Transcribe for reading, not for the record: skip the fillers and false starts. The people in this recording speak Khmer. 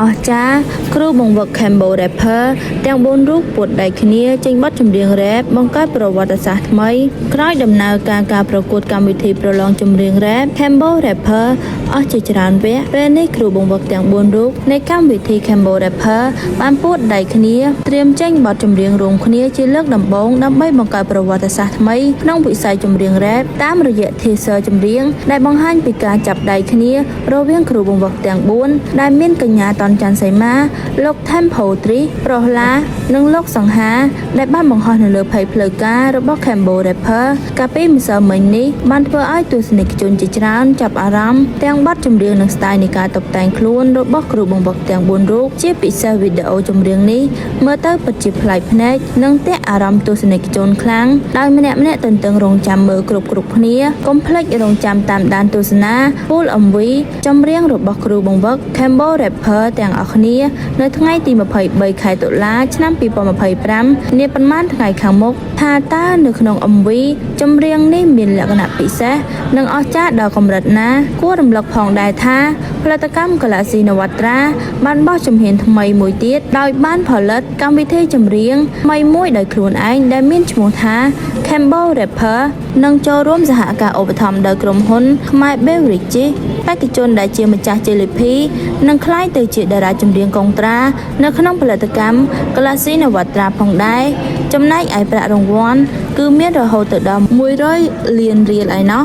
អស្ចារ្យគ្រូបង្វឹក Cambo Rapper ទាំង4រូបពួតដៃគ្នាចេញបទចម្រៀង Rap បង្កើតប្រវត្តិសាស្ត្រថ្មីក្រោយដំណើរការប្រកួតកម្មវិធីប្រឡងចម្រៀង Rap Cambo Rapper អស់ជាច្រើនវគ្គពេលនេះគ្រូបង្វឹកទាំង4រូបនៃកម្មវិធី Cambo Rapper បានពួតដៃគ្នាត្រៀមចេញបទចម្រៀងរួមគ្នាជាលើកដំបូងដើម្បីបង្កើតប្រវត្តិសាស្ត្រថ្មីក្នុងវិស័យចម្រៀង Rap តាមរយៈ teaser ចម្រៀងដែលបង្ហាញពីការចាប់ដៃគ្នារវាងគ្រូបង្វឹកទាំង4ដែលមានកញ្ញាតនច័ន្ទសីមាលោក Tempo 3 ប្រុសឡានិងលោកសង្ហាដែលបានបង្ហោះនៅលើ page ផ្លូវការរបស់ Cambo Rapper កាលពីម្សិលមិញនេះបានធ្វើឲ្យទស្សនិកជនជាច្រើនចាប់អារម្មណ៍ទាំងបទចម្រៀងនិង style នៃការតុបតែងខ្លួនរបស់គ្រូបង្វឹកទាំង4រូបជាពិសេសវីដេអូចម្រៀងនេះមើលទៅពិតជាប្លែកភ្នែកនិងទាក់អារម្មណ៍ទស្សនិកជនខ្លាំងដោយម្នាក់ៗទន្ទឹងរង់ចាំមើលគ្រប់គ្នាកុំភ្លេចរង់ចាំតាមដានទស្សនា Full MV ចម្រៀងរបស់គ្រូបង្វឹក Cambo Rapper ទាំងអស់គ្នានៅថ្ងៃទី23 ខែតុលាឆ្នាំ2025នាប៉ុន្មានថ្ងៃខាងមុខថាតើនៅក្នុង MV ចម្រៀងនេះមានលក្ខណៈពិសេសនិងអស្ចារ្យដល់កម្រិតណាគួររំលឹកផងដែរថាផលិតកម្ម Galaxy Navatra បានបោះជំហានថ្មីមួយទៀតដោយបានផលិតកម្មវិធីចម្រៀងថ្មីមួយដោយខ្លួនឯងដែលមានឈ្មោះថា Cambo Rapper និងចូលរួមសហការឧបត្ថម្ភដោយក្រុមហ៊ុនខ្មែរ Beverages បេក្ខជនដែលជាម្ចាស់ជលីភីនិងក្លាយទៅជាតារាចម្រៀងកុងត្រានៅក្នុងផលិតកម្ម Galaxy Navatra ផងដែរចំណែកឯប្រាក់រង្វាន់គឺមានរហូតទៅដល់100 លានរៀលឯណោះ